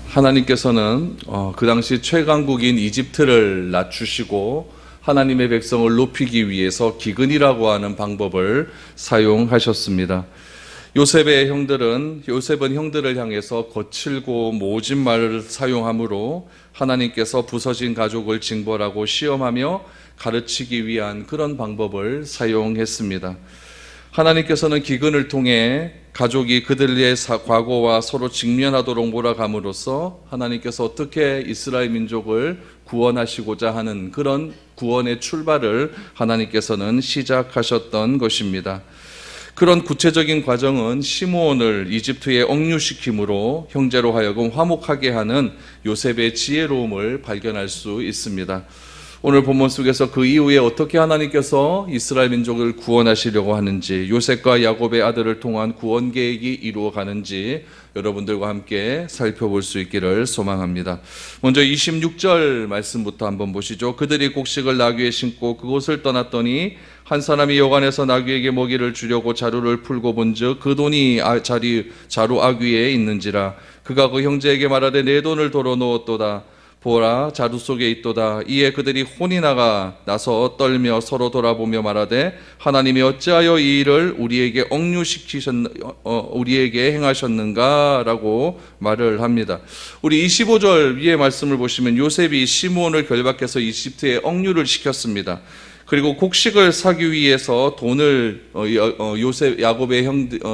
하나님께서는 그 당시 최강국인 이집트를 낮추시고 하나님의 백성을 높이기 위해서 기근이라고 하는 방법을 사용하셨습니다. 요셉은 형들을 향해서 거칠고 모진 말을 사용함으로 하나님께서 부서진 가족을 징벌하고 시험하며 가르치기 위한 그런 방법을 사용했습니다. 하나님께서는 기근을 통해 가족이 그들의 과거와 서로 직면하도록 몰아감으로써 하나님께서 어떻게 이스라엘 민족을 구원하시고자 하는 그런 구원의 출발을 하나님께서는 시작하셨던 것입니다. 그런 구체적인 과정은 시므온을 이집트에 억류시킴으로 형제로 하여금 화목하게 하는 요셉의 지혜로움을 발견할 수 있습니다. 오늘 본문 속에서 그 이후에 어떻게 하나님께서 이스라엘 민족을 구원하시려고 하는지, 요셉과 야곱의 아들을 통한 구원 계획이 이루어가는지 여러분들과 함께 살펴볼 수 있기를 소망합니다. 먼저 26절 말씀부터 한번 보시죠. 그들이 곡식을 나귀에 심고 그곳을 떠났더니 한 사람이 여관에서 나귀에게 먹이를 주려고 자루를 풀고 본즉 그 돈이 자루 아귀에 있는지라. 그가 그 형제에게 말하되 내 돈을 도로 놓았도다. 보라, 자루 속에 있도다. 이에 그들이 혼이 나서 떨며 서로 돌아보며 말하되 하나님이 어찌하여 이 일을 우리에게 우리에게 행하셨는가? 라고 말을 합니다. 우리 25절 위의 말씀을 보시면 요셉이 시므온을 결박해서 이집트에 억류를 시켰습니다. 그리고 곡식을 사기 위해서 돈을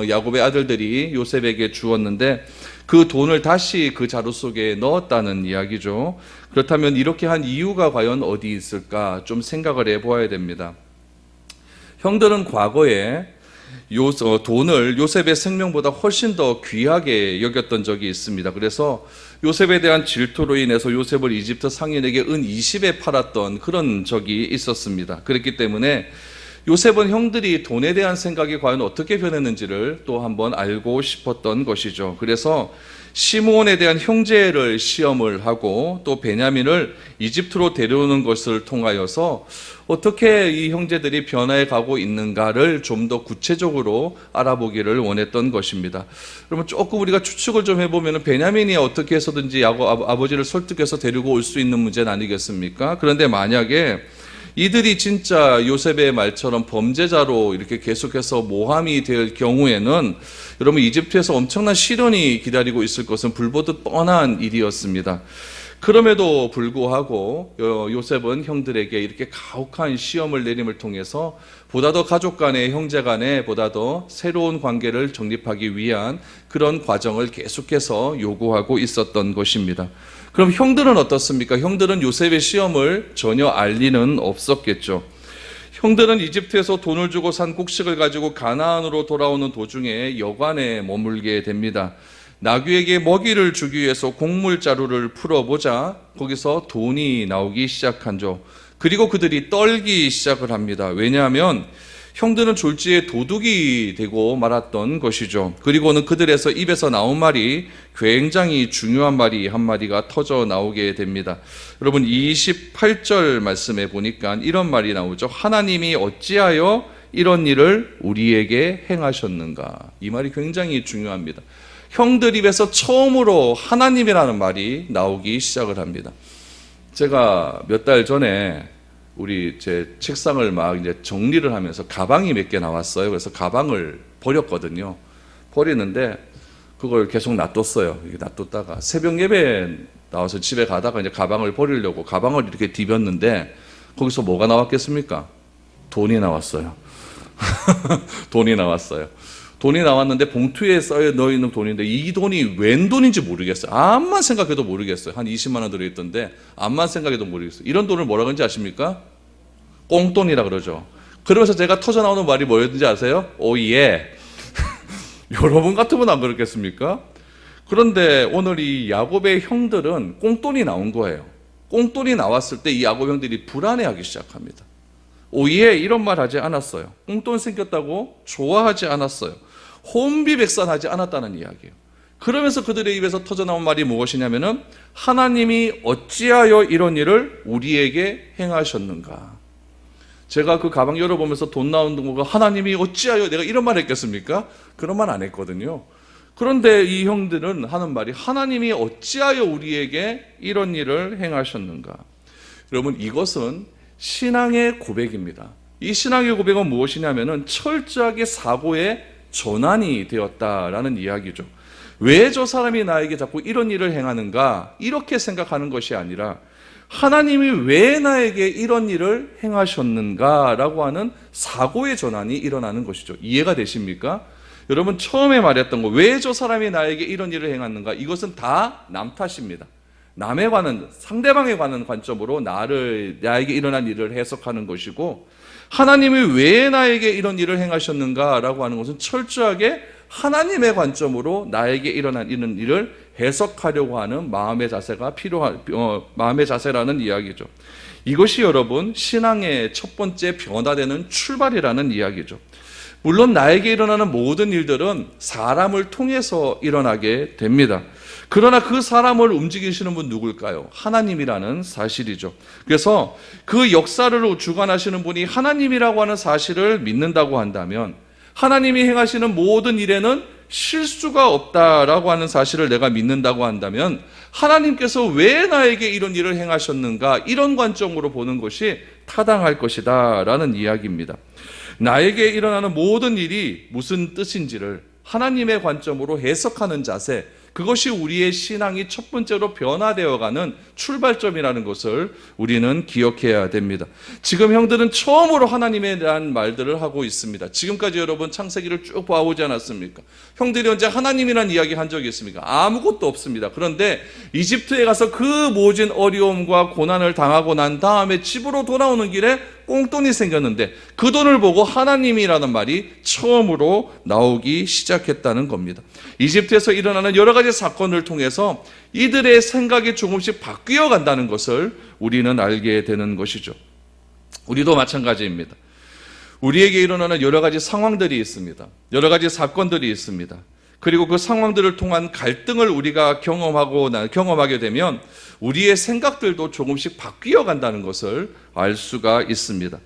야곱의 아들들이 요셉에게 주었는데 그 돈을 다시 그 자루 속에 넣었다는 이야기죠. 그렇다면 이렇게 한 이유가 과연 어디 있을까 좀 생각을 해보아야 됩니다. 형들은 과거에 돈을 요셉의 생명보다 훨씬 더 귀하게 여겼던 적이 있습니다. 그래서 요셉에 대한 질투로 인해서 요셉을 이집트 상인에게 은 20에 팔았던 그런 적이 있었습니다. 그렇기 때문에 요셉은 형들이 돈에 대한 생각이 과연 어떻게 변했는지를 또 한번 알고 싶었던 것이죠. 그래서 시므온에 대한 형제를 시험을 하고 또 베냐민을 이집트로 데려오는 것을 통하여서 어떻게 이 형제들이 변화해 가고 있는가를 좀 더 구체적으로 알아보기를 원했던 것입니다. 그러면 조금 우리가 추측을 좀 해보면 베냐민이 어떻게 해서든지 야곱 아버지를 설득해서 데리고 올 수 있는 문제는 아니겠습니까? 그런데 만약에 이들이 진짜 요셉의 말처럼 범죄자로 이렇게 계속해서 모함이 될 경우에는 여러분 이집트에서 엄청난 시련이 기다리고 있을 것은 불보듯 뻔한 일이었습니다. 그럼에도 불구하고 요셉은 형들에게 이렇게 가혹한 시험을 내림을 통해서 보다 더 가족 간의 형제 간의 보다 더 새로운 관계를 정립하기 위한 그런 과정을 계속해서 요구하고 있었던 것입니다. 그럼 형들은 어떻습니까? 형들은 요셉의 시험을 전혀 알 리는 없었겠죠. 형들은 이집트에서 돈을 주고 산 곡식을 가지고 가나안으로 돌아오는 도중에 여관에 머물게 됩니다. 나귀에게 먹이를 주기 위해서 곡물자루를 풀어보자 거기서 돈이 나오기 시작한죠. 그리고 그들이 떨기 시작을 합니다. 왜냐하면 형들은 졸지에 도둑이 되고 말았던 것이죠. 그리고는 그들에서 입에서 나온 말이 굉장히 중요한 말이 한마디가 터져 나오게 됩니다. 여러분 28절 말씀에 보니까 이런 말이 나오죠. 하나님이 어찌하여 이런 일을 우리에게 행하셨는가. 이 말이 굉장히 중요합니다. 형들 입에서 처음으로 하나님이라는 말이 나오기 시작을 합니다. 제가 몇 달 전에 우리 제 책상을 막 이제 정리를 하면서 가방이 몇 개 나왔어요. 그래서 가방을 버렸거든요. 버리는데 그걸 계속 놔뒀어요. 놔뒀다가 새벽 예배 나와서 집에 가다가 이제 가방을 버리려고 가방을 이렇게 디뎠는데 거기서 뭐가 나왔겠습니까? 돈이 나왔어요. 돈이 나왔어요. 돈이 나왔는데 봉투에 넣어 있는 돈인데 이 돈이 웬 돈인지 모르겠어요. 암만 생각해도 모르겠어요. 한 20만 원 들어있던데 암만 생각해도 모르겠어요. 이런 돈을 뭐라 그런지 아십니까? 꽁돈이라 그러죠. 그러면서 제가 터져 나오는 말이 뭐였는지 아세요? 오예. 여러분 같으면 안 그렇겠습니까? 그런데 오늘 이 야곱의 형들은 꽁돈이 나온 거예요. 꽁돈이 나왔을 때 이 야곱 형들이 불안해하기 시작합니다. 오예 이런 말 하지 않았어요. 꽁돈 생겼다고 좋아하지 않았어요. 혼비백산하지 않았다는 이야기예요. 그러면서 그들의 입에서 터져나온 말이 무엇이냐면은 하나님이 어찌하여 이런 일을 우리에게 행하셨는가. 제가 그 가방 열어보면서 돈 나오는 거가 하나님이 어찌하여 내가 이런 말 했겠습니까? 그런 말 안 했거든요. 그런데 이 형들은 하는 말이 하나님이 어찌하여 우리에게 이런 일을 행하셨는가? 여러분, 이것은 신앙의 고백입니다. 이 신앙의 고백은 무엇이냐면은 철저하게 사고의 전환이 되었다라는 이야기죠. 왜 저 사람이 나에게 자꾸 이런 일을 행하는가? 이렇게 생각하는 것이 아니라 하나님이 왜 나에게 이런 일을 행하셨는가? 라고 하는 사고의 전환이 일어나는 것이죠. 이해가 되십니까? 여러분, 처음에 말했던 거, 왜 저 사람이 나에게 이런 일을 행하는가? 이것은 다 남 탓입니다. 남에 관한, 상대방에 관한 관점으로 나에게 일어난 일을 해석하는 것이고, 하나님이 왜 나에게 이런 일을 행하셨는가라고 하는 것은 철저하게 하나님의 관점으로 나에게 일어난 이런 일을 해석하려고 하는 마음의 자세가 마음의 자세라는 이야기죠. 이것이 여러분, 신앙의 첫 번째 변화되는 출발이라는 이야기죠. 물론 나에게 일어나는 모든 일들은 사람을 통해서 일어나게 됩니다. 그러나 그 사람을 움직이시는 분 누굴까요? 하나님이라는 사실이죠. 그래서 그 역사를 주관하시는 분이 하나님이라고 하는 사실을 믿는다고 한다면, 하나님이 행하시는 모든 일에는 실수가 없다라고 하는 사실을 내가 믿는다고 한다면, 하나님께서 왜 나에게 이런 일을 행하셨는가, 이런 관점으로 보는 것이 타당할 것이다 라는 이야기입니다. 나에게 일어나는 모든 일이 무슨 뜻인지를 하나님의 관점으로 해석하는 자세, 그것이 우리의 신앙이 첫 번째로 변화되어가는 출발점이라는 것을 우리는 기억해야 됩니다. 지금 형들은 처음으로 하나님에 대한 말들을 하고 있습니다. 지금까지 여러분 창세기를 쭉 봐오지 않았습니까? 형들이 언제 하나님이라는 이야기 한 적이 있습니까? 아무것도 없습니다. 그런데 이집트에 가서 그 모진 어려움과 고난을 당하고 난 다음에 집으로 돌아오는 길에 꽁돈이 생겼는데, 그 돈을 보고 하나님이라는 말이 처음으로 나오기 시작했다는 겁니다. 이집트에서 일어나는 여러 가지 사건을 통해서 이들의 생각이 조금씩 바뀌어 간다는 것을 우리는 알게 되는 것이죠. 우리도 마찬가지입니다. 우리에게 일어나는 여러 가지 상황들이 있습니다. 여러 가지 사건들이 있습니다. 그리고 그 상황들을 통한 갈등을 우리가 경험하게 되면 우리의 생각들도 조금씩 바뀌어 간다는 것을 알 수가 있습니다.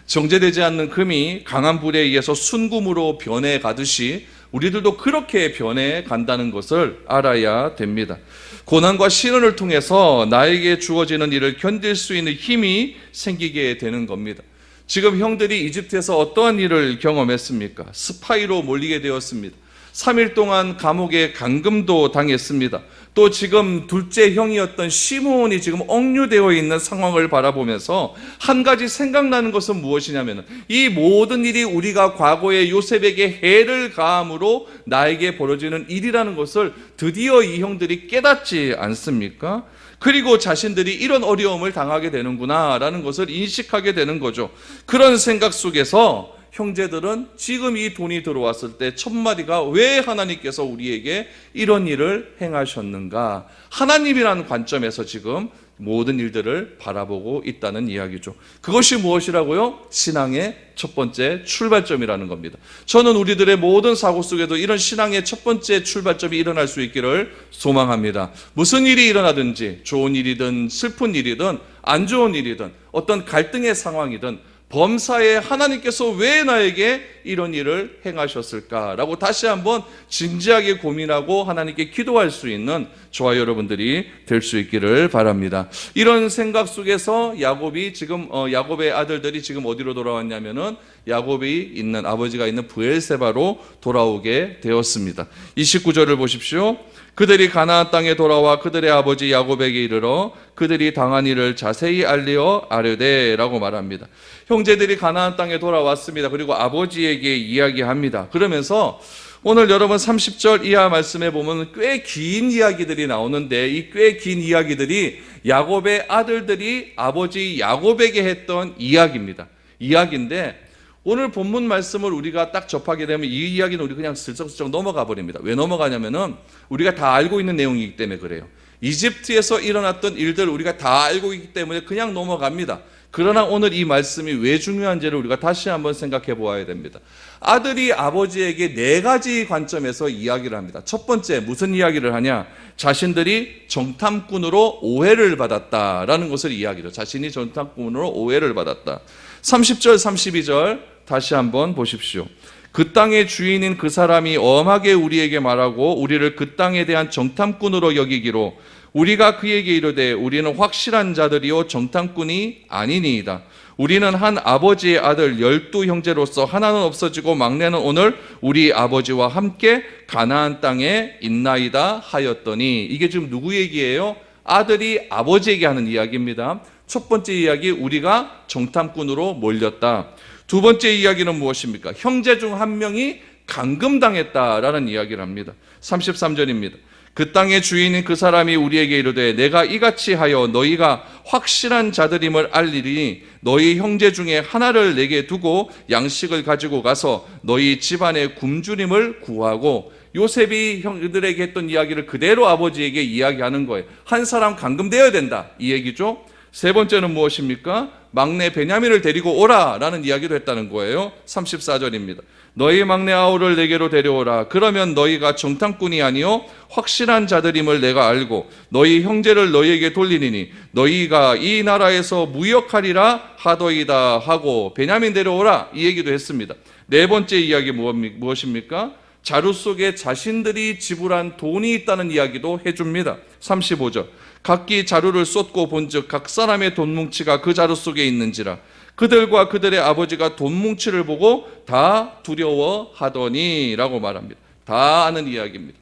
정제되지 않는 금이 강한 불에 의해서 순금으로 변해 가듯이 우리들도 그렇게 변해 간다는 것을 알아야 됩니다. 고난과 시련을 통해서 나에게 주어지는 일을 견딜 수 있는 힘이 생기게 되는 겁니다. 지금 형들이 이집트에서 어떠한 일을 경험했습니까? 스파이로 몰리게 되었습니다. 3일 동안 감옥에 감금도 당했습니다. 또 지금 둘째 형이었던 시므온이 지금 억류되어 있는 상황을 바라보면서 한 가지 생각나는 것은 무엇이냐면, 이 모든 일이 우리가 과거에 요셉에게 해를 가함으로 나에게 벌어지는 일이라는 것을 드디어 이 형들이 깨닫지 않습니까? 그리고 자신들이 이런 어려움을 당하게 되는구나 라는 것을 인식하게 되는 거죠. 그런 생각 속에서 형제들은 지금 이 돈이 들어왔을 때 첫 마디가, 왜 하나님께서 우리에게 이런 일을 행하셨는가? 하나님이라는 관점에서 지금 모든 일들을 바라보고 있다는 이야기죠. 그것이 무엇이라고요? 신앙의 첫 번째 출발점이라는 겁니다. 저는 우리들의 모든 사고 속에도 이런 신앙의 첫 번째 출발점이 일어날 수 있기를 소망합니다. 무슨 일이 일어나든지, 좋은 일이든 슬픈 일이든 안 좋은 일이든 어떤 갈등의 상황이든 범사에 하나님께서 왜 나에게 이런 일을 행하셨을까라고 다시 한번 진지하게 고민하고 하나님께 기도할 수 있는 저와 여러분들이 될 수 있기를 바랍니다. 이런 생각 속에서 야곱의 아들들이 지금 어디로 돌아왔냐면은 아버지가 있는 브엘세바로 돌아오게 되었습니다. 29절을 보십시오. 그들이 가나안 땅에 돌아와 그들의 아버지 야곱에게 이르러 그들이 당한 일을 자세히 알리어 아뢰되라고 말합니다. 형제들이 가나안 땅에 돌아왔습니다. 그리고 아버지에게 이야기합니다. 그러면서 오늘 여러분 30절 이하 말씀에 보면 꽤 긴 이야기들이 나오는데, 이 꽤 긴 이야기들이 야곱의 아들들이 아버지 야곱에게 했던 이야기인데, 오늘 본문 말씀을 우리가 딱 접하게 되면 이 이야기는 우리 그냥 슬쩍슬쩍 넘어가 버립니다. 왜 넘어가냐면은 우리가 다 알고 있는 내용이기 때문에 그래요. 이집트에서 일어났던 일들 우리가 다 알고 있기 때문에 그냥 넘어갑니다. 그러나 오늘 이 말씀이 왜 중요한지를 우리가 다시 한번 생각해 보아야 됩니다. 아들이 아버지에게 4가지 관점에서 이야기를 합니다. 첫 번째, 무슨 이야기를 하냐? 자신들이 정탐꾼으로 오해를 받았다라는 것을 이야기죠. 자신이 정탐꾼으로 오해를 받았다. 30절, 32절 다시 한번 보십시오. 그 땅의 주인인 그 사람이 엄하게 우리에게 말하고 우리를 그 땅에 대한 정탐꾼으로 여기기로 우리가 그에게 이르되 우리는 확실한 자들이요 정탐꾼이 아니니이다. 우리는 한 아버지의 아들 12형제로서 하나는 없어지고 막내는 오늘 우리 아버지와 함께 가나안 땅에 있나이다 하였더니, 이게 지금 누구 얘기예요? 아들이 아버지에게 하는 이야기입니다. 첫 번째 이야기, 우리가 정탐꾼으로 몰렸다. 두 번째 이야기는 무엇입니까? 형제 중 한 명이 감금당했다라는 이야기를 합니다. 33절입니다. 그 땅의 주인인 그 사람이 우리에게 이르되 내가 이같이 하여 너희가 확실한 자들임을 알리니 너희 형제 중에 하나를 내게 두고 양식을 가지고 가서 너희 집안의 굶주림을 구하고, 요셉이 형들에게 했던 이야기를 그대로 아버지에게 이야기하는 거예요. 한 사람 감금되어야 된다, 이 얘기죠. 세 번째는 무엇입니까? 막내 베냐민을 데리고 오라라는 이야기도 했다는 거예요. 34절입니다. 너희 막내 아우를 내게로 데려오라. 그러면 너희가 정탐꾼이 아니요 확실한 자들임을 내가 알고 너희 형제를 너희에게 돌리니 너희가 이 나라에서 무역하리라 하더이다 하고 베냐민 데려오라, 이 얘기도 했습니다. 네 번째 이야기 무엇입니까? 자루 속에 자신들이 지불한 돈이 있다는 이야기도 해줍니다. 35절. 각기 자루를 쏟고 본즉 각 사람의 돈 뭉치가 그 자루 속에 있는지라 그들과 그들의 아버지가 돈 뭉치를 보고 다 두려워하더니 라고 말합니다. 다 아는 이야기입니다.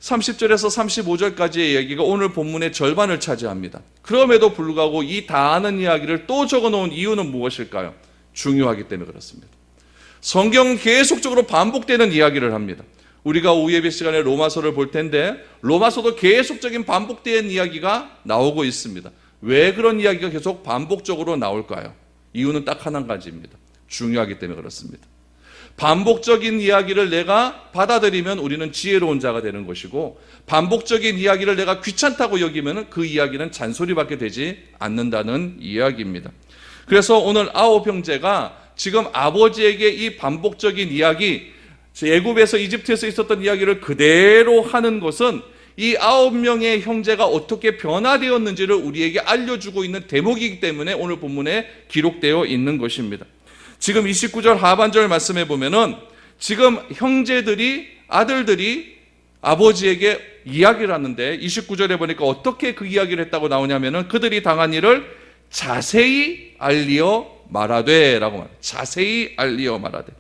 30절에서 35절까지의 얘기가 오늘 본문의 절반을 차지합니다. 그럼에도 불구하고 이 다 아는 이야기를 또 적어놓은 이유는 무엇일까요? 중요하기 때문에 그렇습니다. 성경은 계속적으로 반복되는 이야기를 합니다. 우리가 오후 예배 시간에 로마서를 볼 텐데 로마서도 계속적인 반복된 이야기가 나오고 있습니다. 왜 그런 이야기가 계속 반복적으로 나올까요? 이유는 딱 한 가지입니다. 중요하기 때문에 그렇습니다. 반복적인 이야기를 내가 받아들이면 우리는 지혜로운 자가 되는 것이고, 반복적인 이야기를 내가 귀찮다고 여기면 그 이야기는 잔소리밖에 되지 않는다는 이야기입니다. 그래서 오늘 9형제가 지금 아버지에게 이 반복적인 이야기, 애굽에서 이집트에서 있었던 이야기를 그대로 하는 것은 이 9명의 형제가 어떻게 변화되었는지를 우리에게 알려주고 있는 대목이기 때문에 오늘 본문에 기록되어 있는 것입니다. 지금 29절 하반절 말씀해 보면은 지금 형제들이, 아들들이 아버지에게 이야기를 하는데 29절에 보니까 어떻게 그 이야기를 했다고 나오냐면은 그들이 당한 일을 자세히 알리어 말하되 라고 말합니다. 자세히 알리어 말하되.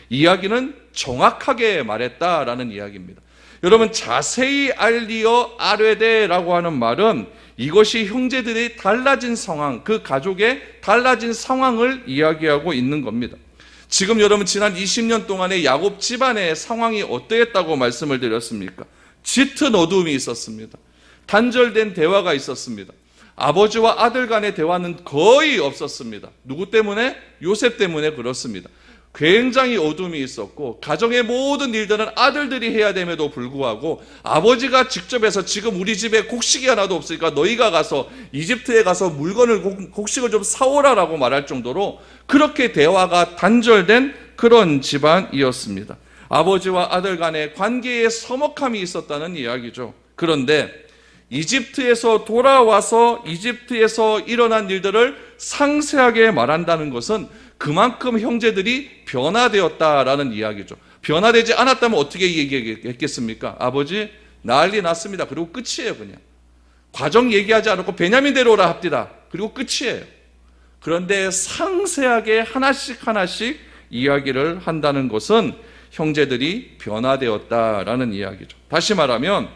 이야기는 정확하게 말했다라는 이야기입니다. 여러분, 자세히 알리어 아뢰되라고 하는 말은 이것이 형제들의 달라진 상황, 그 가족의 달라진 상황을 이야기하고 있는 겁니다. 지금 여러분, 지난 20년 동안의 야곱 집안의 상황이 어떠했다고 말씀을 드렸습니까? 짙은 어두움이 있었습니다. 단절된 대화가 있었습니다. 아버지와 아들 간의 대화는 거의 없었습니다. 누구 때문에? 요셉 때문에 그렇습니다. 굉장히 어둠이 있었고 가정의 모든 일들은 아들들이 해야 됨에도 불구하고 아버지가 직접 해서 지금 우리 집에 곡식이 하나도 없으니까 너희가 가서 이집트에 가서 물건을 곡식을 좀 사오라라고 말할 정도로 그렇게 대화가 단절된 그런 집안이었습니다. 아버지와 아들 간의 관계에 서먹함이 있었다는 이야기죠. 그런데 이집트에서 돌아와서 이집트에서 일어난 일들을 상세하게 말한다는 것은 그만큼 형제들이 변화되었다라는 이야기죠. 변화되지 않았다면 어떻게 얘기했겠습니까? 아버지 난리 났습니다. 그리고 끝이에요. 그냥 과정 얘기하지 않고 베냐민 데려오라 합디다. 그리고 끝이에요. 그런데 상세하게 하나씩 하나씩 이야기를 한다는 것은 형제들이 변화되었다라는 이야기죠. 다시 말하면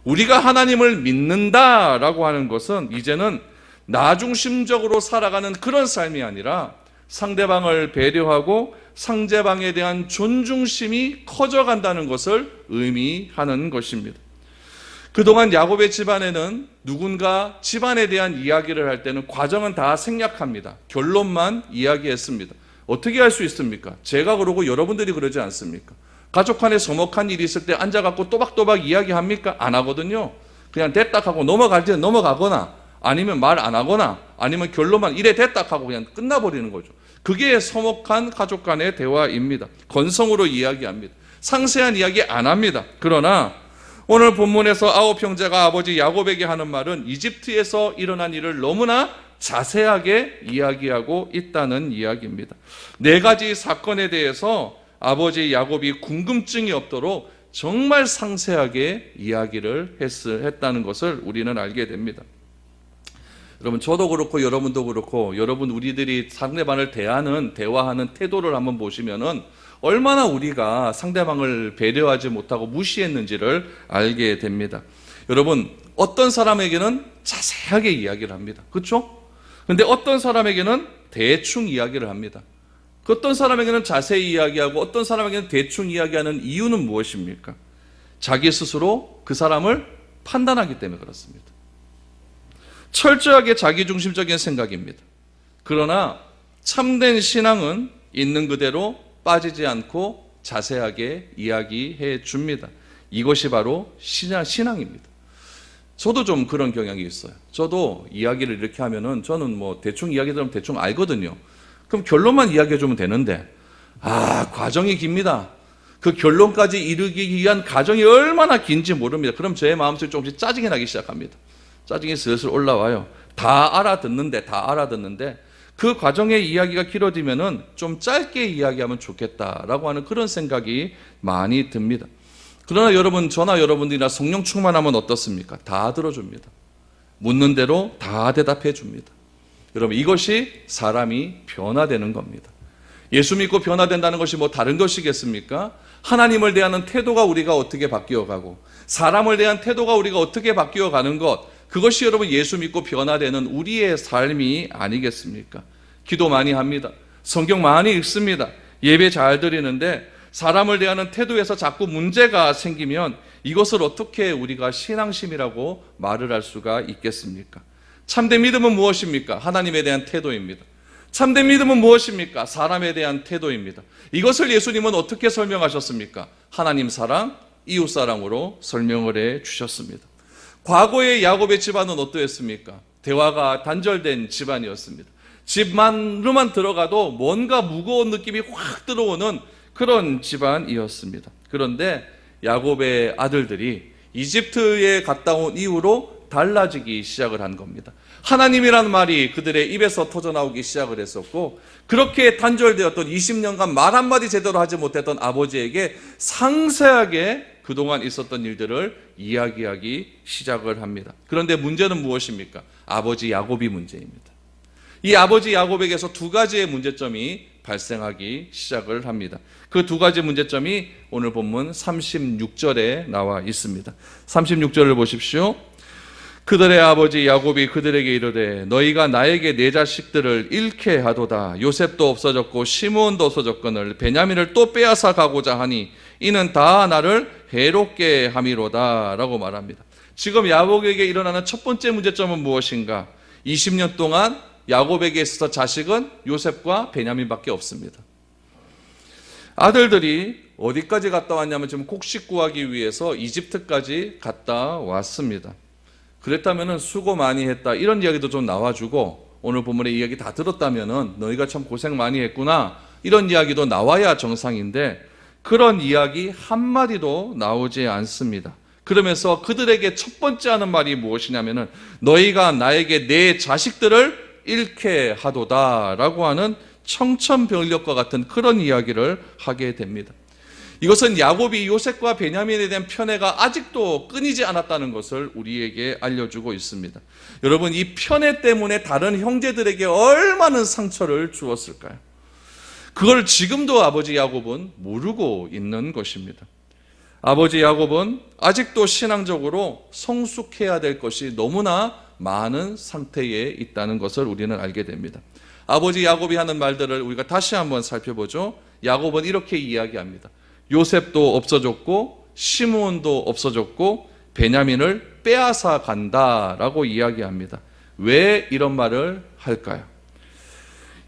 우리가 하나님을 믿는다라고 하는 것은 이제는 나 중심적으로 살아가는 그런 삶이 아니라 상대방을 배려하고 상대방에 대한 존중심이 커져간다는 것을 의미하는 것입니다. 그동안 야곱의 집안에는 누군가 집안에 대한 이야기를 할 때는 과정은 다 생략합니다. 결론만 이야기했습니다. 어떻게 할 수 있습니까? 제가 그러고 여러분들이 그러지 않습니까? 가족 간에 서먹한 일이 있을 때 앉아갖고 또박또박 이야기합니까? 안 하거든요. 그냥 됐다 하고 넘어갈 때는 넘어가거나 아니면 말 안 하거나 아니면 결론만 이래 됐다 하고 그냥 끝나버리는 거죠. 그게 서먹한 가족 간의 대화입니다. 건성으로 이야기합니다. 상세한 이야기 안 합니다. 그러나 오늘 본문에서 9형제가 아버지 야곱에게 하는 말은 이집트에서 일어난 일을 너무나 자세하게 이야기하고 있다는 이야기입니다. 4가지 사건에 대해서 아버지 야곱이 궁금증이 없도록 정말 상세하게 이야기를 했다는 것을 우리는 알게 됩니다. 여러분, 저도 그렇고 여러분도 그렇고 여러분 우리들이 상대방을 대화하는 태도를 한번 보시면은 얼마나 우리가 상대방을 배려하지 못하고 무시했는지를 알게 됩니다. 여러분, 어떤 사람에게는 자세하게 이야기를 합니다. 그렇죠? 근데 어떤 사람에게는 대충 이야기를 합니다. 어떤 사람에게는 자세히 이야기하고 어떤 사람에게는 대충 이야기하는 이유는 무엇입니까? 자기 스스로 그 사람을 판단하기 때문에 그렇습니다. 철저하게 자기중심적인 생각입니다. 그러나 참된 신앙은 있는 그대로 빠지지 않고 자세하게 이야기해 줍니다. 이것이 바로 신앙입니다. 저도 좀 그런 경향이 있어요. 저도 이야기를 이렇게 하면은 저는 뭐 대충 이야기 들으면 대충 알거든요. 그럼 결론만 이야기해 주면 되는데, 과정이 깁니다. 그 결론까지 이르기 위한 과정이 얼마나 긴지 모릅니다. 그럼 제 마음속에 조금씩 짜증이 나기 시작합니다. 짜증이 슬슬 올라와요. 다 알아듣는데 그 과정의 이야기가 길어지면은 좀 짧게 이야기하면 좋겠다라고 하는 그런 생각이 많이 듭니다. 그러나 여러분, 저나 여러분들이나 성령 충만하면 어떻습니까? 다 들어줍니다. 묻는 대로 다 대답해 줍니다. 여러분, 이것이 사람이 변화되는 겁니다. 예수 믿고 변화된다는 것이 뭐 다른 것이겠습니까? 하나님을 대하는 태도가 우리가 어떻게 바뀌어가고 사람을 대한 태도가 우리가 어떻게 바뀌어가는 것, 그것이 여러분 예수 믿고 변화되는 우리의 삶이 아니겠습니까? 기도 많이 합니다. 성경 많이 읽습니다. 예배 잘 드리는데 사람을 대하는 태도에서 자꾸 문제가 생기면 이것을 어떻게 우리가 신앙심이라고 말을 할 수가 있겠습니까? 참된 믿음은 무엇입니까? 하나님에 대한 태도입니다. 참된 믿음은 무엇입니까? 사람에 대한 태도입니다. 이것을 예수님은 어떻게 설명하셨습니까? 하나님 사랑, 이웃 사랑으로 설명을 해 주셨습니다. 과거의 야곱의 집안은 어떠했습니까? 대화가 단절된 집안이었습니다. 집만으로만 들어가도 뭔가 무거운 느낌이 확 들어오는 그런 집안이었습니다. 그런데 야곱의 아들들이 이집트에 갔다 온 이후로 달라지기 시작을 한 겁니다. 하나님이라는 말이 그들의 입에서 터져나오기 시작을 했었고, 그렇게 단절되었던 20년간 말 한마디 제대로 하지 못했던 아버지에게 상세하게 그동안 있었던 일들을 이야기하기 시작을 합니다. 그런데 문제는 무엇입니까? 아버지 야곱이 문제입니다. 이 아버지 야곱에게서 두 가지의 문제점이 발생하기 시작을 합니다. 그 두 가지 문제점이 오늘 본문 36절에 나와 있습니다. 36절을 보십시오. 그들의 아버지 야곱이 그들에게 이르되 너희가 나에게 내 자식들을 잃게 하도다. 요셉도 없어졌고 시므온도 없어졌거늘 베냐민을 또 빼앗아 가고자 하니 이는 다 나를 해롭게 함이로다 라고 말합니다. 지금 야곱에게 일어나는 첫 번째 문제점은 무엇인가? 20년 동안 야곱에게 있어서 자식은 요셉과 베냐민밖에 없습니다. 아들들이 어디까지 갔다 왔냐면 지금 곡식 구하기 위해서 이집트까지 갔다 왔습니다. 그랬다면 수고 많이 했다 이런 이야기도 좀 나와주고, 오늘 본문의 이야기 다 들었다면 너희가 참 고생 많이 했구나 이런 이야기도 나와야 정상인데 그런 이야기 한마디도 나오지 않습니다. 그러면서 그들에게 첫 번째 하는 말이 무엇이냐면 너희가 나에게 내 자식들을 잃게 하도다 라고 하는 청천벽력과 같은 그런 이야기를 하게 됩니다. 이것은 야곱이 요셉과 베냐민에 대한 편애가 아직도 끊이지 않았다는 것을 우리에게 알려주고 있습니다. 여러분, 이 편애 때문에 다른 형제들에게 얼마나 상처를 주었을까요? 그걸 지금도 아버지 야곱은 모르고 있는 것입니다. 아버지 야곱은 아직도 신앙적으로 성숙해야 될 것이 너무나 많은 상태에 있다는 것을 우리는 알게 됩니다. 아버지 야곱이 하는 말들을 우리가 다시 한번 살펴보죠. 야곱은 이렇게 이야기합니다. 요셉도 없어졌고 시므온도 없어졌고 베냐민을 빼앗아 간다라고 이야기합니다. 왜 이런 말을 할까요?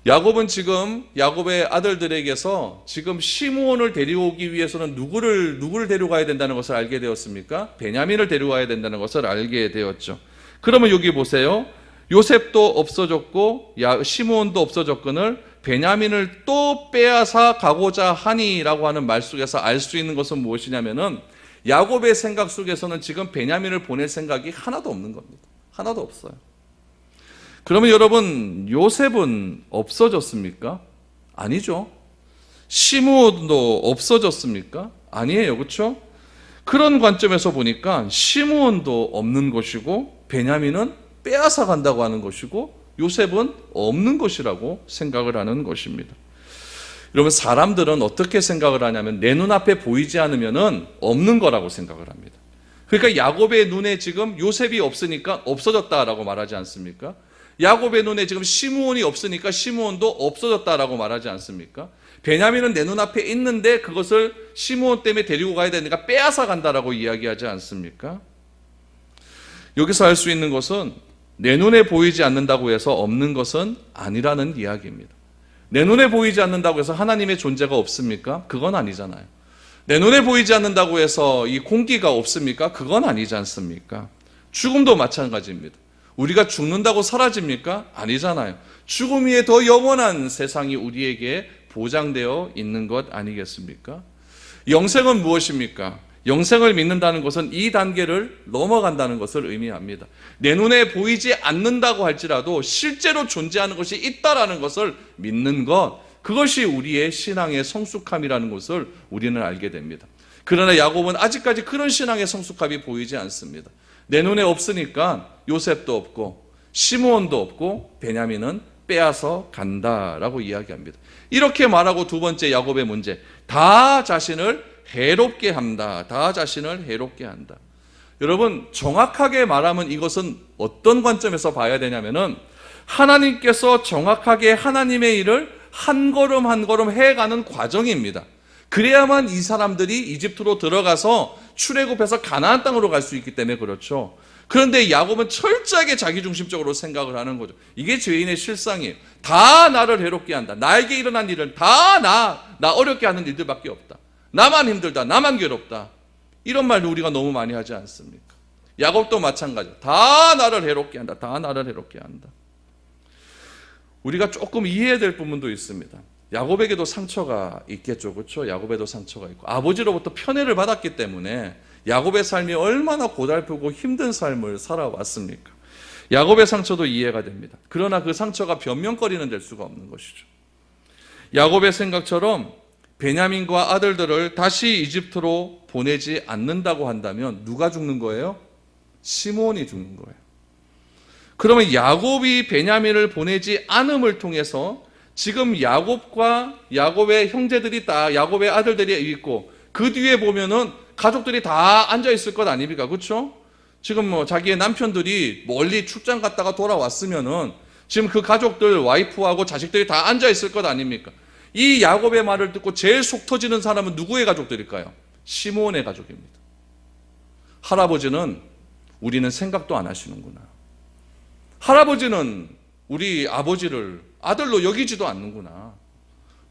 야곱은 지금 야곱의 아들들에게서 지금 시므온을 데려오기 위해서는 누구를 데려가야 된다는 것을 알게 되었습니까? 베냐민을 데려와야 된다는 것을 알게 되었죠. 그러면 여기 보세요. 요셉도 없어졌고 시므온도 없어졌거늘 베냐민을 또 빼앗아 가고자 하니라고 하는 말 속에서 알 수 있는 것은 무엇이냐면은 야곱의 생각 속에서는 지금 베냐민을 보낼 생각이 하나도 없는 겁니다. 하나도 없어요. 그러면 여러분, 요셉은 없어졌습니까? 아니죠. 시므온도 없어졌습니까? 아니에요. 그렇죠? 그런 관점에서 보니까 시므온도 없는 것이고 베냐민은 빼앗아 간다고 하는 것이고 요셉은 없는 것이라고 생각을 하는 것입니다. 여러분, 사람들은 어떻게 생각을 하냐면 내 눈앞에 보이지 않으면 없는 거라고 생각을 합니다. 그러니까 야곱의 눈에 지금 요셉이 없으니까 없어졌다라고 말하지 않습니까? 야곱의 눈에 지금 시므온이 없으니까 시므온도 없어졌다라고 말하지 않습니까? 베냐민은 내 눈앞에 있는데 그것을 시므온 때문에 데리고 가야 되니까 빼앗아 간다라고 이야기하지 않습니까? 여기서 알 수 있는 것은 내 눈에 보이지 않는다고 해서 없는 것은 아니라는 이야기입니다. 내 눈에 보이지 않는다고 해서 하나님의 존재가 없습니까? 그건 아니잖아요. 내 눈에 보이지 않는다고 해서 이 공기가 없습니까? 그건 아니지 않습니까? 죽음도 마찬가지입니다. 우리가 죽는다고 사라집니까? 아니잖아요. 죽음 위에 더 영원한 세상이 우리에게 보장되어 있는 것 아니겠습니까? 영생은 무엇입니까? 영생을 믿는다는 것은 이 단계를 넘어간다는 것을 의미합니다. 내 눈에 보이지 않는다고 할지라도 실제로 존재하는 것이 있다라는 것을 믿는 것, 그것이 우리의 신앙의 성숙함이라는 것을 우리는 알게 됩니다. 그러나 야곱은 아직까지 그런 신앙의 성숙함이 보이지 않습니다. 내 눈에 없으니까 요셉도 없고 시므온도 없고 베냐민은 빼앗아 간다라고 이야기합니다. 이렇게 말하고 두 번째 야곱의 문제, 다 자신을 해롭게 한다. 다 자신을 해롭게 한다. 여러분, 정확하게 말하면 이것은 어떤 관점에서 봐야 되냐면은 하나님께서 정확하게 하나님의 일을 한 걸음 한 걸음 해가는 과정입니다. 그래야만 이 사람들이 이집트로 들어가서 출애굽해서 가나안 땅으로 갈 수 있기 때문에 그렇죠. 그런데 야곱은 철저하게 자기중심적으로 생각을 하는 거죠. 이게 죄인의 실상이에요. 다 나를 해롭게 한다. 나에게 일어난 일은 다 나 어렵게 하는 일들밖에 없다. 나만 힘들다. 나만 괴롭다. 이런 말도 우리가 너무 많이 하지 않습니까? 야곱도 마찬가지다. 다 나를 해롭게 한다. 다 나를 해롭게 한다. 우리가 조금 이해해야 될 부분도 있습니다. 야곱에게도 상처가 있겠죠. 그렇죠? 야곱에도 상처가 있고 아버지로부터 편애를 받았기 때문에 야곱의 삶이 얼마나 고달프고 힘든 삶을 살아왔습니까? 야곱의 상처도 이해가 됩니다. 그러나 그 상처가 변명거리는 될 수가 없는 것이죠. 야곱의 생각처럼 베냐민과 아들들을 다시 이집트로 보내지 않는다고 한다면 누가 죽는 거예요? 시므온이 죽는 거예요. 그러면 야곱이 베냐민을 보내지 않음을 통해서 지금 야곱과 야곱의 형제들이 다 야곱의 아들들이 있고 그 뒤에 보면은 가족들이 다 앉아 있을 것 아닙니까? 그렇죠? 지금 뭐 자기의 남편들이 멀리 출장 갔다가 돌아왔으면은 지금 그 가족들 와이프하고 자식들이 다 앉아 있을 것 아닙니까? 이 야곱의 말을 듣고 제일 속 터지는 사람은 누구의 가족들일까요? 시므온의 가족입니다. 할아버지는 우리는 생각도 안 하시는구나. 할아버지는 우리 아버지를 아들로 여기지도 않는구나.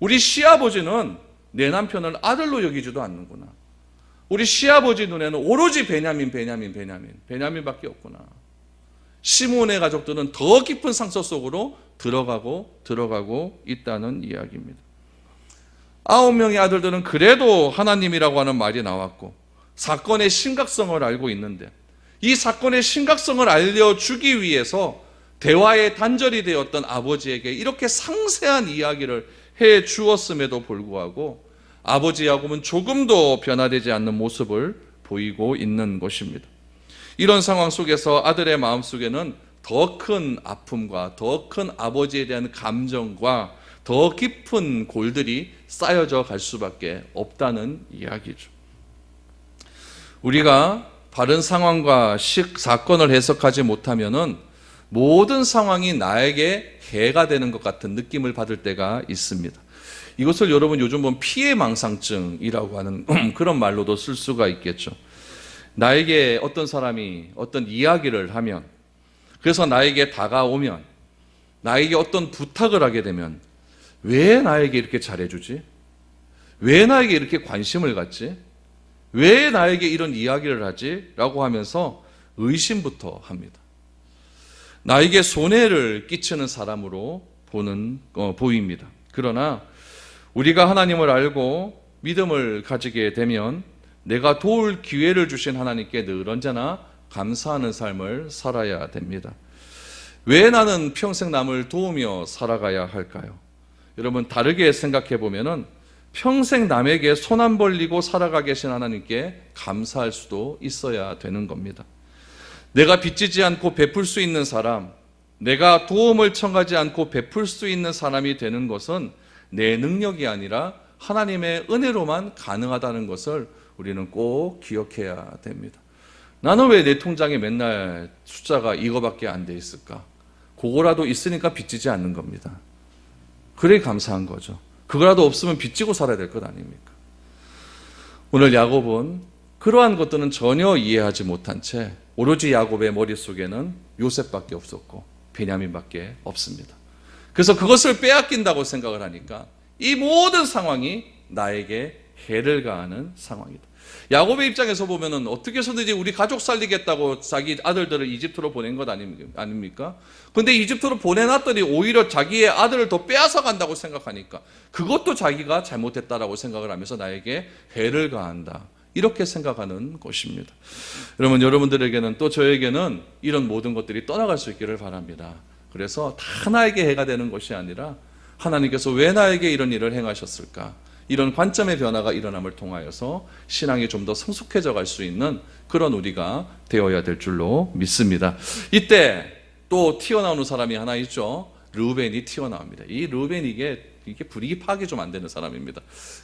우리 시아버지는 내 남편을 아들로 여기지도 않는구나. 우리 시아버지 눈에는 오로지 베냐민밖에 없구나. 시므온의 가족들은 더 깊은 상처 속으로 들어가고 있다는 이야기입니다. 9명의 아들들은 그래도 하나님이라고 하는 말이 나왔고 사건의 심각성을 알고 있는데 이 사건의 심각성을 알려주기 위해서 대화의 단절이 되었던 아버지에게 이렇게 상세한 이야기를 해 주었음에도 불구하고 아버지 야곱은 조금도 변화되지 않는 모습을 보이고 있는 것입니다. 이런 상황 속에서 아들의 마음속에는 더 큰 아픔과 더 큰 아버지에 대한 감정과 더 깊은 골들이 쌓여져 갈 수밖에 없다는 이야기죠. 우리가 바른 상황과 사건을 해석하지 못하면은 모든 상황이 나에게 해가 되는 것 같은 느낌을 받을 때가 있습니다. 이것을 여러분 요즘 보면 피해망상증이라고 하는 그런 말로도 쓸 수가 있겠죠. 나에게 어떤 사람이 어떤 이야기를 하면, 그래서 나에게 다가오면, 나에게 어떤 부탁을 하게 되면 왜 나에게 이렇게 잘해주지? 왜 나에게 이렇게 관심을 갖지? 왜 나에게 이런 이야기를 하지? 라고 하면서 의심부터 합니다. 나에게 손해를 끼치는 사람으로 보입니다. 그러나 우리가 하나님을 알고 믿음을 가지게 되면 내가 도울 기회를 주신 하나님께 늘 언제나 감사하는 삶을 살아야 됩니다. 왜 나는 평생 남을 도우며 살아가야 할까요? 여러분, 다르게 생각해 보면은 평생 남에게 손 안 벌리고 살아가 계신 하나님께 감사할 수도 있어야 되는 겁니다. 내가 빚지지 않고 베풀 수 있는 사람, 내가 도움을 청하지 않고 베풀 수 있는 사람이 되는 것은 내 능력이 아니라 하나님의 은혜로만 가능하다는 것을 우리는 꼭 기억해야 됩니다. 나는 왜 내 통장에 맨날 숫자가 이거밖에 안 돼 있을까? 그거라도 있으니까 빚지지 않는 겁니다. 그래 감사한 거죠. 그거라도 없으면 빚지고 살아야 될 것 아닙니까? 오늘 야곱은 그러한 것들은 전혀 이해하지 못한 채 오로지 야곱의 머릿속에는 요셉밖에 없었고 베냐민밖에 없습니다. 그래서 그것을 빼앗긴다고 생각을 하니까 이 모든 상황이 나에게 해를 가하는 상황이다. 야곱의 입장에서 보면은 어떻게 해서든지 우리 가족 살리겠다고 자기 아들들을 이집트로 보낸 것 아닙니까? 근데 이집트로 보내놨더니 오히려 자기의 아들을 더 빼앗아 간다고 생각하니까 그것도 자기가 잘못했다라고 생각을 하면서 나에게 해를 가한다. 이렇게 생각하는 것입니다. 여러분, 여러분들에게는 또 저에게는 이런 모든 것들이 떠나갈 수 있기를 바랍니다. 그래서 다 나에게 해가 되는 것이 아니라 하나님께서 왜 나에게 이런 일을 행하셨을까? 이런 관점의 변화가 일어남을 통하여서 신앙이 좀 더 성숙해져 갈 수 있는 그런 우리가 되어야 될 줄로 믿습니다. 이때 또 튀어나오는 사람이 하나 있죠. 르우벤이 튀어나옵니다. 이 르우벤이 이게 분위기 파악이 좀 안 되는 사람입니다.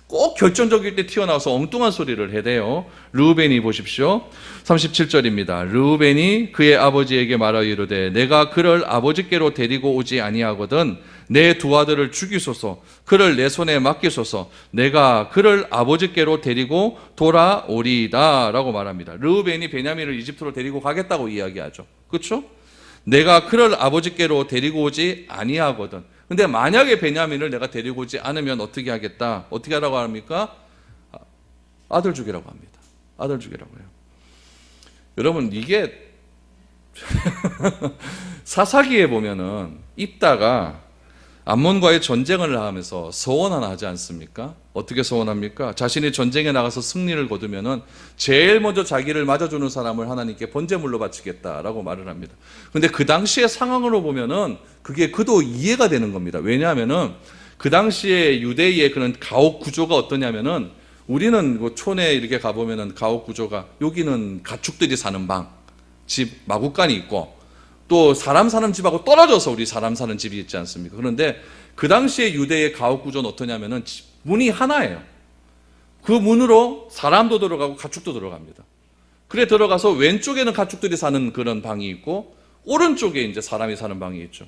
꼭 결정적일 때 튀어나와서 엉뚱한 소리를 해대요. 르우벤이 보십시오. 37절입니다. 르우벤이 그의 아버지에게 말하여 이르되 내가 그를 아버지께로 데리고 오지 아니하거든 내 두 아들을 죽이소서 그를 내 손에 맡기소서 내가 그를 아버지께로 데리고 돌아오리이다 라고 말합니다. 르우벤이 베냐민을 이집트로 데리고 가겠다고 이야기하죠. 그렇죠? 내가 그를 아버지께로 데리고 오지 아니하거든. 근데 만약에 베냐민을 내가 데리고 오지 않으면 어떻게 하겠다? 어떻게 하라고 합니까? 아들 죽이라고 합니다. 아들 죽이라고 해요. 여러분, 이게 사사기에 보면은 입다가 암몬과의 전쟁을 하면서 서원 하나 하지 않습니까? 어떻게 서원합니까? 자신이 전쟁에 나가서 승리를 거두면은 제일 먼저 자기를 맞아주는 사람을 하나님께 번제물로 바치겠다라고 말을 합니다. 근데 그 당시의 상황으로 보면은 그게 그도 이해가 되는 겁니다. 왜냐하면은 그 당시에 유대의 그런 가옥 구조가 어떠냐면은 우리는 그 촌에 이렇게 가보면은 가옥 구조가 여기는 가축들이 사는 방, 집 마구간이 있고 또 사람 사는 집하고 떨어져서 우리 사람 사는 집이 있지 않습니까? 그런데 그 당시에 유대의 가옥 구조는 어떠냐면은 문이 하나예요. 그 문으로 사람도 들어가고 가축도 들어갑니다. 그래 들어가서 왼쪽에는 가축들이 사는 그런 방이 있고 오른쪽에 이제 사람이 사는 방이 있죠.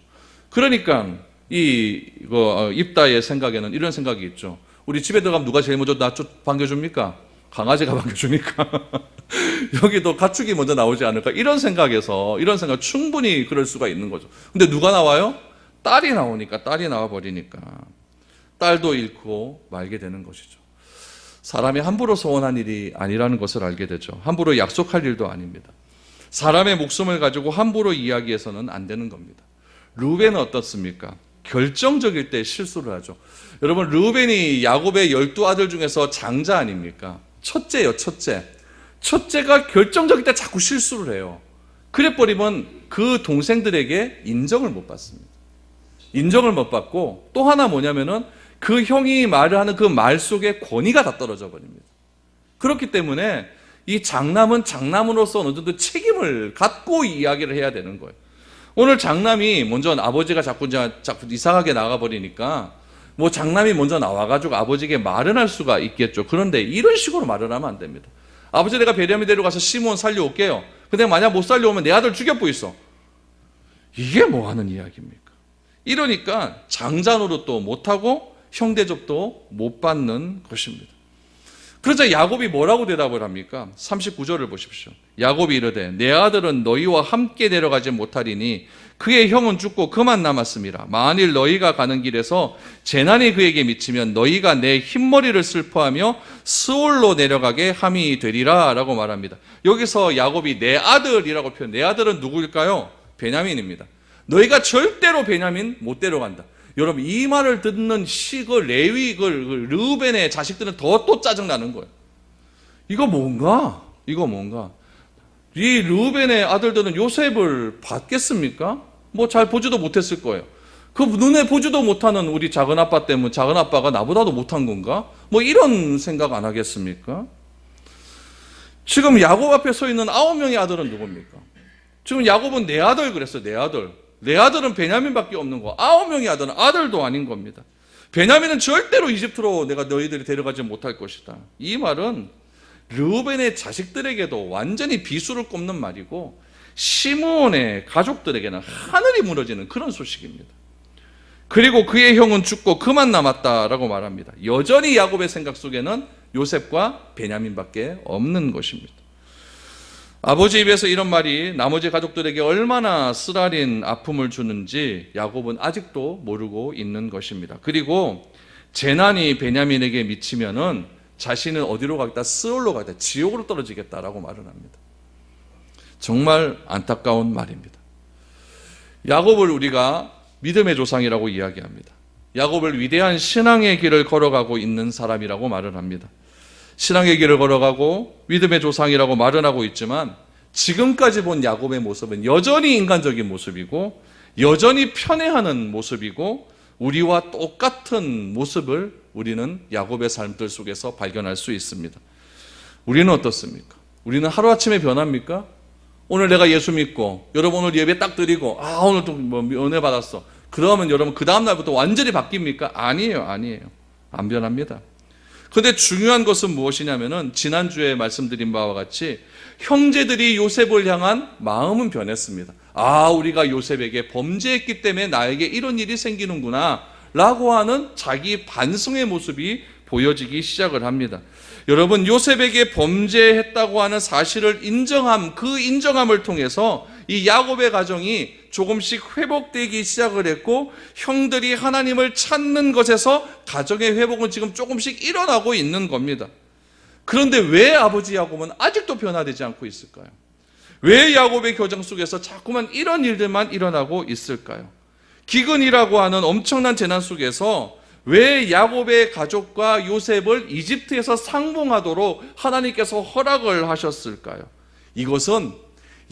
그러니까 입다의 생각에는 이런 생각이 있죠. 우리 집에 들어가면 누가 제일 먼저 나 반겨줍니까? 강아지가 반겨주니까 여기도 가축이 먼저 나오지 않을까 이런 생각 충분히 그럴 수가 있는 거죠. 근데 누가 나와요? 딸이 나오니까 딸이 나와버리니까 딸도 잃고 말게 되는 것이죠. 사람이 함부로 소원한 일이 아니라는 것을 알게 되죠. 함부로 약속할 일도 아닙니다. 사람의 목숨을 가지고 함부로 이야기해서는 안 되는 겁니다. 르우벤은 어떻습니까? 결정적일 때 실수를 하죠. 여러분, 르우벤이 야곱의 12아들 중에서 장자 아닙니까? 첫째요, 첫째. 첫째가 결정적일 때 자꾸 실수를 해요. 그래버리면 그 동생들에게 인정을 못 받습니다. 인정을 못 받고 또 하나 뭐냐면은 그 형이 말을 하는 그 말 속에 권위가 다 떨어져 버립니다. 그렇기 때문에 이 장남은 장남으로서 어느 정도 책임을 갖고 이야기를 해야 되는 거예요. 오늘 장남이 먼저 아버지가 자꾸 이상하게 나가버리니까 뭐 장남이 먼저 나와가지고 아버지에게 말을 할 수가 있겠죠. 그런데 이런 식으로 말을 하면 안 됩니다. 아버지 내가 베냐민 데려가서 시므온 살려올게요. 근데 만약 못 살려오면 내 아들 죽여보 있어. 이게 뭐 하는 이야기입니까? 이러니까 장자 노릇도 못하고 형 대접도 못 받는 것입니다. 그러자 야곱이 뭐라고 대답을 합니까? 39절을 보십시오. 야곱이 이르되 내 아들은 너희와 함께 내려가지 못하리니 그의 형은 죽고 그만 남았습니다. 만일 너희가 가는 길에서 재난이 그에게 미치면 너희가 내 흰머리를 슬퍼하며 스올로 내려가게 함이 되리라 라고 말합니다. 여기서 야곱이 내 아들이라고 표현. 내 아들은 누구일까요? 베냐민입니다. 너희가 절대로 베냐민 못 데려간다. 여러분, 이 말을 듣는 레위, 르우벤의 자식들은 더 또 짜증나는 거예요. 이거 뭔가? 이 르우벤의 아들들은 요셉을 받겠습니까? 뭐 잘 보지도 못했을 거예요. 그 눈에 보지도 못하는 우리 작은 아빠 때문에 작은 아빠가 나보다도 못한 건가? 뭐 이런 생각 안 하겠습니까? 지금 야곱 앞에 서 있는 9명의 아들은 누굽니까? 지금 야곱은 내 아들 그랬어요. 내 아들. 내 아들은 베냐민밖에 없는 거. 9명의 아들은 아들도 아닌 겁니다. 베냐민은 절대로 이집트로 내가 너희들이 데려가지 못할 것이다. 이 말은 르우벤의 자식들에게도 완전히 비수를 꼽는 말이고 시므온의 가족들에게는 하늘이 무너지는 그런 소식입니다. 그리고 그의 형은 죽고 그만 남았다라고 말합니다. 여전히 야곱의 생각 속에는 요셉과 베냐민밖에 없는 것입니다. 아버지 입에서 이런 말이 나머지 가족들에게 얼마나 쓰라린 아픔을 주는지 야곱은 아직도 모르고 있는 것입니다. 그리고 재난이 베냐민에게 미치면은 자신은 어디로 가겠다? 스올로 가겠다. 지옥으로 떨어지겠다라고 말을 합니다. 정말 안타까운 말입니다. 야곱을 우리가 믿음의 조상이라고 이야기합니다. 야곱을 위대한 신앙의 길을 걸어가고 있는 사람이라고 말을 합니다. 신앙의 길을 걸어가고 믿음의 조상이라고 말은 하고 있지만 지금까지 본 야곱의 모습은 여전히 인간적인 모습이고 여전히 편애하는 모습이고 우리와 똑같은 모습을 우리는 야곱의 삶들 속에서 발견할 수 있습니다. 우리는 어떻습니까? 우리는 하루아침에 변합니까? 오늘 내가 예수 믿고 여러분 오늘 예배 딱 드리고 오늘 또 뭐 은혜 받았어. 그러면 여러분 그 다음 날부터 완전히 바뀝니까? 아니에요. 안 변합니다. 그런데 중요한 것은 무엇이냐면은 지난주에 말씀드린 바와 같이 형제들이 요셉을 향한 마음은 변했습니다. 우리가 요셉에게 범죄했기 때문에 나에게 이런 일이 생기는구나 라고 하는 자기 반성의 모습이 보여지기 시작을 합니다. 여러분 요셉에게 범죄했다고 하는 사실을 인정함, 그 인정함을 통해서 이 야곱의 가정이 조금씩 회복되기 시작을 했고 형들이 하나님을 찾는 것에서 가정의 회복은 지금 조금씩 일어나고 있는 겁니다. 그런데 왜 아버지 야곱은 아직도 변화되지 않고 있을까요? 왜 야곱의 교정 속에서 자꾸만 이런 일들만 일어나고 있을까요? 기근이라고 하는 엄청난 재난 속에서 왜 야곱의 가족과 요셉을 이집트에서 상봉하도록 하나님께서 허락을 하셨을까요? 이것은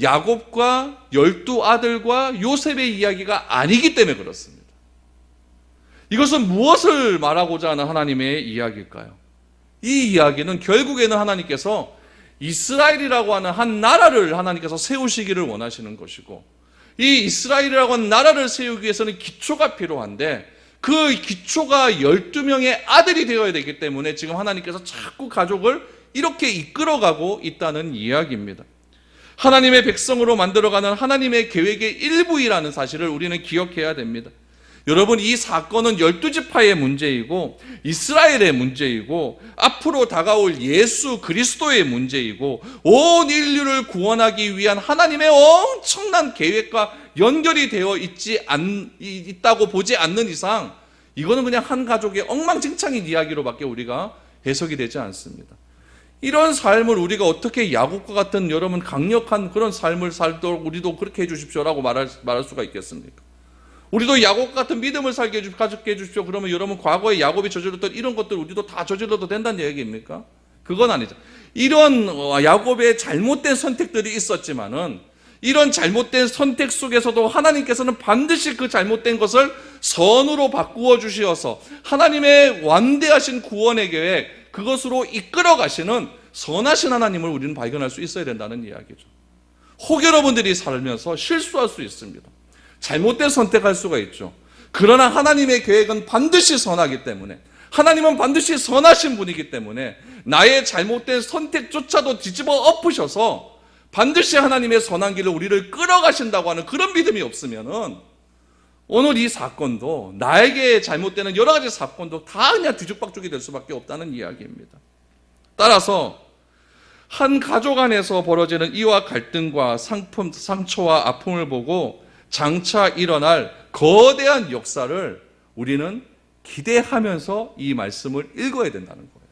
야곱과 12아들과 요셉의 이야기가 아니기 때문에 그렇습니다. 이것은 무엇을 말하고자 하는 하나님의 이야기일까요? 이 이야기는 결국에는 하나님께서 이스라엘이라고 하는 한 나라를 하나님께서 세우시기를 원하시는 것이고 이 이스라엘이라고 하는 나라를 세우기 위해서는 기초가 필요한데 그 기초가 12명의 아들이 되어야 되기 때문에 지금 하나님께서 자꾸 가족을 이렇게 이끌어가고 있다는 이야기입니다. 하나님의 백성으로 만들어가는 하나님의 계획의 일부이라는 사실을 우리는 기억해야 됩니다. 여러분 이 사건은 12지파의 문제이고 이스라엘의 문제이고 앞으로 다가올 예수 그리스도의 문제이고 온 인류를 구원하기 위한 하나님의 엄청난 계획과 연결이 되어 있다고 보지 않는 이상 이거는 그냥 한 가족의 엉망진창인 이야기로밖에 우리가 해석이 되지 않습니다. 이런 삶을 우리가 어떻게 야곱과 같은 여러분 강력한 그런 삶을 살도록 우리도 그렇게 해주십시오라고 말할 수가 있겠습니까? 우리도 야곱 같은 믿음을 살게 가졌게 해주십시오. 그러면 여러분 과거에 야곱이 저질렀던 이런 것들 우리도 다 저질러도 된다는 얘기입니까? 그건 아니죠. 이런 야곱의 잘못된 선택들이 있었지만은 이런 잘못된 선택 속에서도 하나님께서는 반드시 그 잘못된 것을 선으로 바꾸어 주시어서 하나님의 완대하신 구원의 계획 그것으로 이끌어 가시는 선하신 하나님을 우리는 발견할 수 있어야 된다는 이야기죠. 혹 여러분들이 살면서 실수할 수 있습니다. 잘못된 선택할 수가 있죠. 그러나 하나님의 계획은 반드시 선하기 때문에 하나님은 반드시 선하신 분이기 때문에 나의 잘못된 선택조차도 뒤집어 엎으셔서 반드시 하나님의 선한 길을 우리를 끌어가신다고 하는 그런 믿음이 없으면은 오늘 이 사건도 나에게 잘못되는 여러 가지 사건도 다 그냥 뒤죽박죽이 될 수밖에 없다는 이야기입니다. 따라서 한 가족 안에서 벌어지는 이와 갈등과 상처와 아픔을 보고 장차 일어날 거대한 역사를 우리는 기대하면서 이 말씀을 읽어야 된다는 거예요.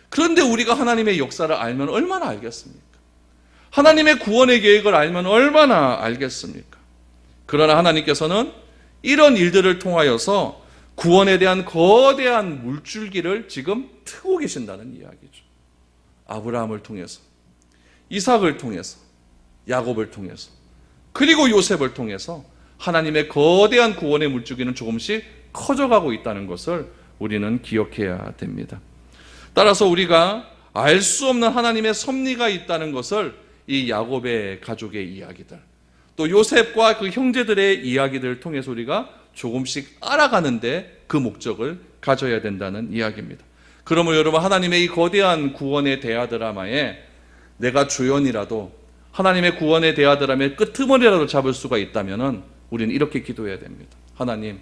그런데 우리가 하나님의 역사를 알면 얼마나 알겠습니까? 하나님의 구원의 계획을 알면 얼마나 알겠습니까? 그러나 하나님께서는 이런 일들을 통하여서 구원에 대한 거대한 물줄기를 지금 트고 계신다는 이야기죠. 아브라함을 통해서, 이삭을 통해서, 야곱을 통해서, 그리고 요셉을 통해서 하나님의 거대한 구원의 물줄기는 조금씩 커져가고 있다는 것을 우리는 기억해야 됩니다. 따라서 우리가 알 수 없는 하나님의 섭리가 있다는 것을 이 야곱의 가족의 이야기들, 또 요셉과 그 형제들의 이야기들을 통해서 우리가 조금씩 알아가는데 그 목적을 가져야 된다는 이야기입니다. 그러면 여러분, 하나님의 이 거대한 구원의 대하드라마에 내가 조연이라도 하나님의 구원의 대하드라마의 끄트머리라도 잡을 수가 있다면 우리는 이렇게 기도해야 됩니다. 하나님,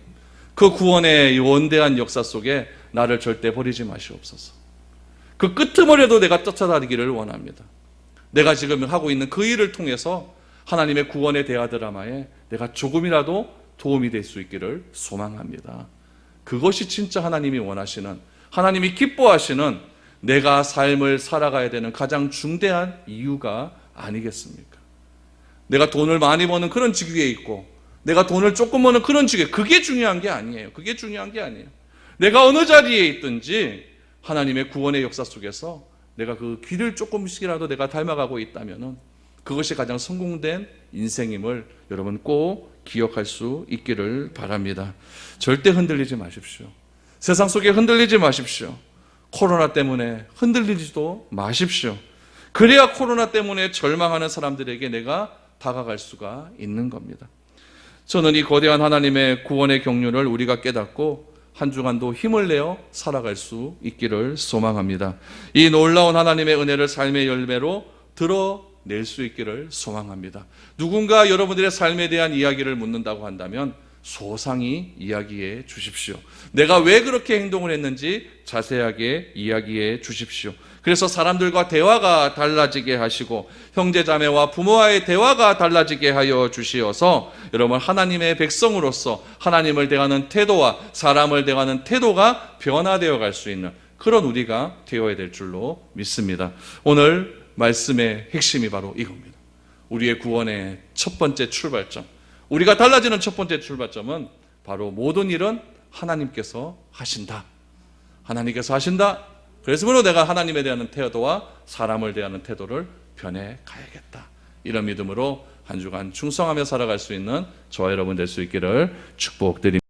그 구원의 원대한 역사 속에 나를 절대 버리지 마시옵소서. 그 끄트머리라도 내가 쫓아다니기를 원합니다. 내가 지금 하고 있는 그 일을 통해서 하나님의 구원의 대하드라마에 내가 조금이라도 도움이 될 수 있기를 소망합니다. 그것이 진짜 하나님이 원하시는, 하나님이 기뻐하시는 내가 삶을 살아가야 되는 가장 중대한 이유가 아니겠습니까? 내가 돈을 많이 버는 그런 직위에 있고 내가 돈을 조금 버는 그런 직위에, 그게 중요한 게 아니에요. 그게 중요한 게 아니에요. 내가 어느 자리에 있든지 하나님의 구원의 역사 속에서 내가 그 길을 조금씩이라도 내가 닮아가고 있다면 그것이 가장 성공된 인생임을 여러분 꼭 기억할 수 있기를 바랍니다. 절대 흔들리지 마십시오. 세상 속에 흔들리지 마십시오. 코로나 때문에 흔들리지도 마십시오. 그래야 코로나 때문에 절망하는 사람들에게 내가 다가갈 수가 있는 겁니다. 저는 이 거대한 하나님의 구원의 경륜을 우리가 깨닫고 한 주간도 힘을 내어 살아갈 수 있기를 소망합니다. 이 놀라운 하나님의 은혜를 삶의 열매로 드러낼 수 있기를 소망합니다. 누군가 여러분들의 삶에 대한 이야기를 묻는다고 한다면 소상히 이야기해 주십시오. 내가 왜 그렇게 행동을 했는지 자세하게 이야기해 주십시오. 그래서 사람들과 대화가 달라지게 하시고 형제자매와 부모와의 대화가 달라지게 하여 주시어서 여러분, 하나님의 백성으로서 하나님을 대하는 태도와 사람을 대하는 태도가 변화되어 갈 수 있는 그런 우리가 되어야 될 줄로 믿습니다. 오늘 말씀의 핵심이 바로 이겁니다. 우리의 구원의 첫 번째 출발점, 우리가 달라지는 첫 번째 출발점은 바로 모든 일은 하나님께서 하신다. 하나님께서 하신다. 그래서 내가 하나님에 대한 태도와 사람을 대하는 태도를 변해 가야겠다. 이런 믿음으로 한 주간 충성하며 살아갈 수 있는 저와 여러분 될 수 있기를 축복드립니다.